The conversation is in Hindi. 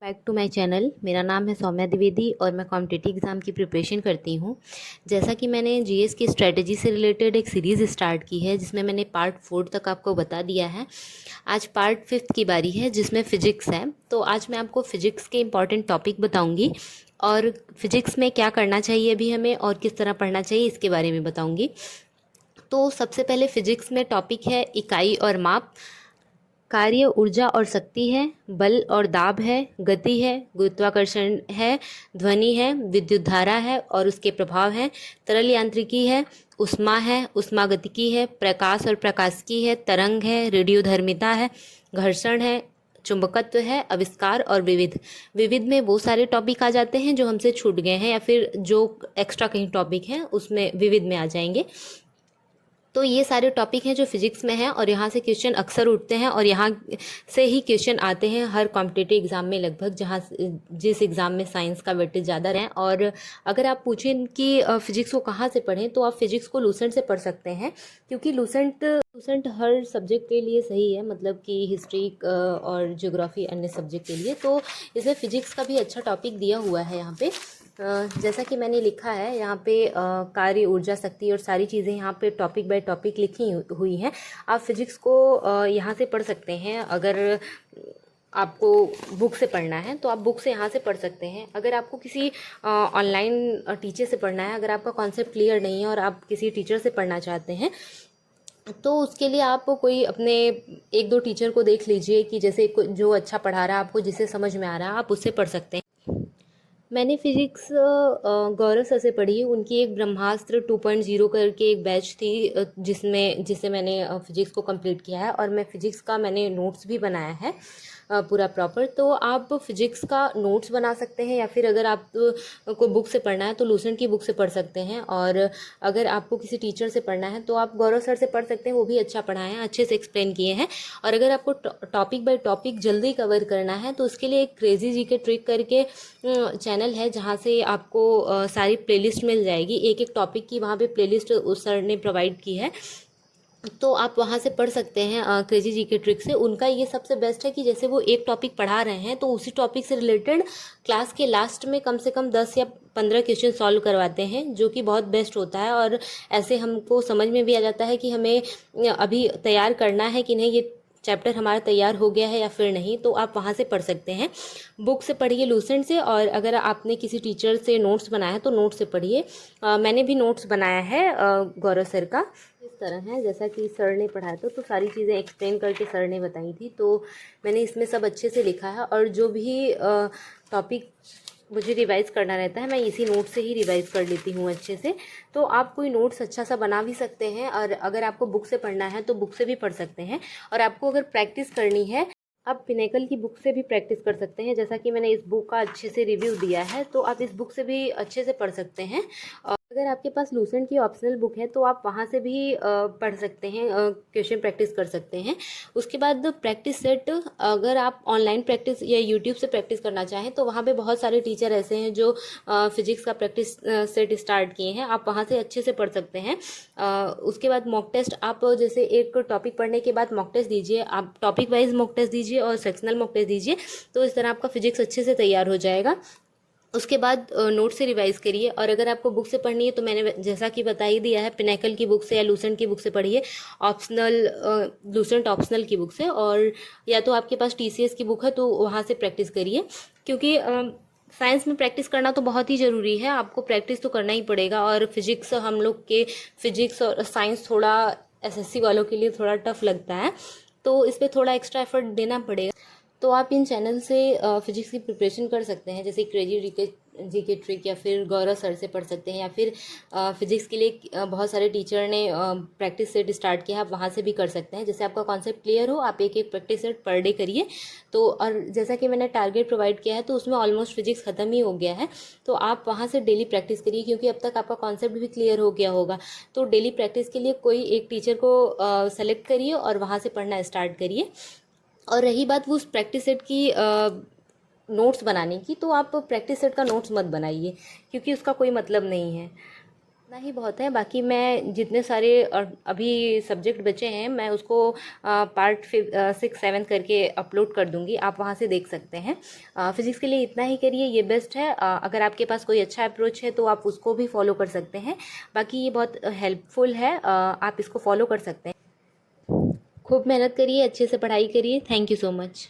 Back to my channel. मेरा नाम है सौम्या द्विवेदी और मैं कॉम्पिटिटिव एग्ज़ाम की प्रिपरेशन करती हूँ। जैसा कि मैंने जीएस की स्ट्रेटजी से रिलेटेड एक सीरीज़ स्टार्ट की है जिसमें मैंने पार्ट 4 तक आपको बता दिया है। आज पार्ट 5 की बारी है जिसमें फ़िज़िक्स है। तो आज मैं आपको फ़िज़िक्स के इंपॉर्टेंट टॉपिक बताऊँगी और फ़िज़िक्स में क्या करना चाहिए अभी हमें और किस तरह पढ़ना चाहिए इसके बारे में बताऊँगी। तो सबसे पहले फ़िज़िक्स में टॉपिक है इकाई और माप। कार्य ऊर्जा और शक्ति है, बल और दाब है, गति है, गुरुत्वाकर्षण है, ध्वनि है, विद्युत धारा है और उसके प्रभाव हैं, तरल यांत्रिकी है, ऊष्मा है, ऊष्मागतिकी है, प्रकाश और प्रकाशिकी है, तरंग है, रेडियोधर्मिता है, घर्षण है, चुंबकत्व है, आविष्कार और विविध। विविध में वो सारे टॉपिक आ जाते हैं जो हमसे छूट गए हैं या फिर जो एक्स्ट्रा कहीं टॉपिक हैं उसमें विविध में आ जाएंगे। तो ये सारे टॉपिक हैं जो फिजिक्स में हैं और यहाँ से क्वेश्चन अक्सर उठते हैं और यहाँ से ही क्वेश्चन आते हैं हर कॉम्पिटिटिव एग्ज़ाम में लगभग, जहाँ जिस एग्ज़ाम में साइंस का वेटेज ज़्यादा रहे। और अगर आप पूछें कि फिजिक्स को कहाँ से पढ़ें तो आप फिजिक्स को लूसेंट से पढ़ सकते हैं, क्योंकि लूसेंट हर सब्जेक्ट के लिए सही है, मतलब कि हिस्ट्री और ज्योग्राफी अन्य सब्जेक्ट के लिए। तो इसमें फिजिक्स का भी अच्छा टॉपिक दिया हुआ है यहाँ पे। जैसा कि मैंने लिखा है यहाँ पे कार्य ऊर्जा शक्ति और सारी चीज़ें यहाँ पे टॉपिक बाय टॉपिक लिखी हुई हैं। आप फिजिक्स को यहाँ से पढ़ सकते हैं। अगर आपको बुक से पढ़ना है तो आप बुक से यहाँ से पढ़ सकते हैं। अगर आपको किसी ऑनलाइन टीचर से पढ़ना है, अगर आपका कॉन्सेप्ट क्लियर नहीं है और आप किसी टीचर से पढ़ना चाहते हैं तो उसके लिए आप कोई अपने एक दो टीचर को देख लीजिए कि जैसे जो अच्छा पढ़ा रहा है आपको, जिसे समझ में आ रहा है, आप उससे पढ़ सकते हैं। मैंने फिजिक्स गौरव सर से पढ़ी। उनकी एक ब्रह्मास्त्र 2.0 करके एक बैच थी जिससे मैंने फिजिक्स को कंप्लीट किया है और मैं फिजिक्स का मैंने नोट्स भी बनाया है पूरा प्रॉपर। तो आप फिजिक्स का नोट्स बना सकते हैं या फिर अगर आप को बुक से पढ़ना है तो लूसेंट की बुक से पढ़ सकते हैं। और अगर आपको किसी टीचर से पढ़ना है तो आप गौरव सर से पढ़ सकते हैं, वो भी अच्छा पढ़ाए हैं, अच्छे से एक्सप्लेन किए हैं। और अगर आपको टॉपिक बाय टॉपिक जल्दी कवर करना है तो उसके लिए एक क्रेजी जी के ट्रिक करके चैनल है जहाँ से आपको सारी प्लेलिस्ट मिल जाएगी। एक एक टॉपिक की वहाँ पे प्लेलिस्ट उस सर ने प्रोवाइड की है, तो आप वहाँ से पढ़ सकते हैं क्रेजी जी के ट्रिक से। उनका ये सबसे बेस्ट है कि जैसे वो एक टॉपिक पढ़ा रहे हैं तो उसी टॉपिक से रिलेटेड क्लास के लास्ट में कम से कम 10 या 15 क्वेश्चन सॉल्व करवाते हैं, जो कि बहुत बेस्ट होता है। और ऐसे हमको समझ में भी आ जाता है कि हमें अभी तैयार करना है कि नहीं, ये चैप्टर हमारा तैयार हो गया है या फिर नहीं। तो आप वहाँ से पढ़ सकते हैं। बुक से पढ़िए लूसेंट से, और अगर आपने किसी टीचर से नोट्स बनाया है तो नोट से पढ़िए। मैंने भी नोट्स बनाया है गौरव सर का। इस तरह है जैसा कि सर ने पढ़ाया था, तो सारी चीज़ें एक्सप्लेन करके सर ने बताई थी, तो मैंने इसमें सब अच्छे से लिखा है। और जो भी टॉपिक मुझे रिवाइज़ करना रहता है मैं इसी नोट से ही रिवाइज़ कर लेती हूँ अच्छे से। तो आप कोई नोट्स अच्छा सा बना भी सकते हैं, और अगर आपको बुक से पढ़ना है तो बुक से भी पढ़ सकते हैं। और आपको अगर प्रैक्टिस करनी है, आप पिनेकल की बुक से भी प्रैक्टिस कर सकते हैं। जैसा कि मैंने इस बुक का अच्छे से रिव्यू दिया है, तो आप इस बुक से भी अच्छे से पढ़ सकते हैं। और अगर आपके पास लूसेंट की ऑप्शनल बुक है तो आप वहाँ से भी पढ़ सकते हैं, क्वेश्चन प्रैक्टिस कर सकते हैं। उसके बाद प्रैक्टिस सेट, अगर आप ऑनलाइन प्रैक्टिस या यूट्यूब से प्रैक्टिस करना चाहें तो वहाँ पे बहुत सारे टीचर ऐसे हैं जो फिजिक्स का प्रैक्टिस सेट स्टार्ट किए हैं, आप वहाँ से अच्छे से पढ़ सकते हैं। उसके बाद मॉक टेस्ट, आप जैसे एक टॉपिक पढ़ने के बाद मॉक टेस्ट दीजिए, आप टॉपिक वाइज मॉक टेस्ट दीजिए और सेक्शनल मॉक टेस्ट दीजिए, तो इस तरह आपका फिजिक्स अच्छे से तैयार हो जाएगा। उसके बाद नोट से रिवाइज़ करिए। और अगर आपको बुक से पढ़नी है तो मैंने जैसा कि बता ही दिया है, पिनेकल की बुक से या लूसेंट की बुक से पढ़िए, ऑप्शनल लूसेंट ऑप्शनल की बुक से। और या तो आपके पास टीसीएस की बुक है तो वहाँ से प्रैक्टिस करिए, क्योंकि साइंस में प्रैक्टिस करना तो बहुत ही ज़रूरी है, आपको प्रैक्टिस तो करना ही पड़ेगा। और फिजिक्स, हम लोग के फिजिक्स और साइंस थोड़ा एसएससी वालों के लिए थोड़ा टफ लगता है, तो इस पर थोड़ा एक्स्ट्रा एफर्ट देना पड़ेगा। तो आप इन चैनल से फिजिक्स की प्रिपरेशन कर सकते हैं, जैसे क्रेजी जी के ट्रिक, या फिर गौरव सर से पढ़ सकते हैं, या फिर फिजिक्स के लिए बहुत सारे टीचर ने प्रैक्टिस सेट स्टार्ट किया है, आप वहाँ से भी कर सकते हैं। जैसे आपका कॉन्सेप्ट क्लियर हो, आप एक एक प्रैक्टिस सेट पर डे करिए। तो और जैसा कि मैंने टारगेट प्रोवाइड किया है तो उसमें ऑलमोस्ट फिजिक्स ख़त्म ही हो गया है, तो आप वहाँ से डेली प्रैक्टिस करिए, क्योंकि अब तक आपका कॉन्सेप्ट भी क्लियर हो गया होगा। तो डेली प्रैक्टिस के लिए कोई एक टीचर को सेलेक्ट करिए और वहाँ से पढ़ना स्टार्ट करिए। और रही बात वो उस प्रैक्टिस सेट की नोट्स बनाने की, तो आप प्रैक्टिस सेट का नोट्स मत बनाइए, क्योंकि उसका कोई मतलब नहीं है। इतना ही बहुत है। बाकी मैं जितने सारे अभी सब्जेक्ट बचे हैं मैं उसको पार्ट 6 7 करके अपलोड कर दूंगी, आप वहाँ से देख सकते हैं। फिज़िक्स के लिए इतना ही करिए, ये बेस्ट है। अगर आपके पास कोई अच्छा अप्रोच है तो आप उसको भी फॉलो कर सकते हैं। बाकी ये बहुत हेल्पफुल है, आप इसको फॉलो कर सकते हैं। खूब मेहनत करिए, अच्छे से पढ़ाई करिए। Thank you so much.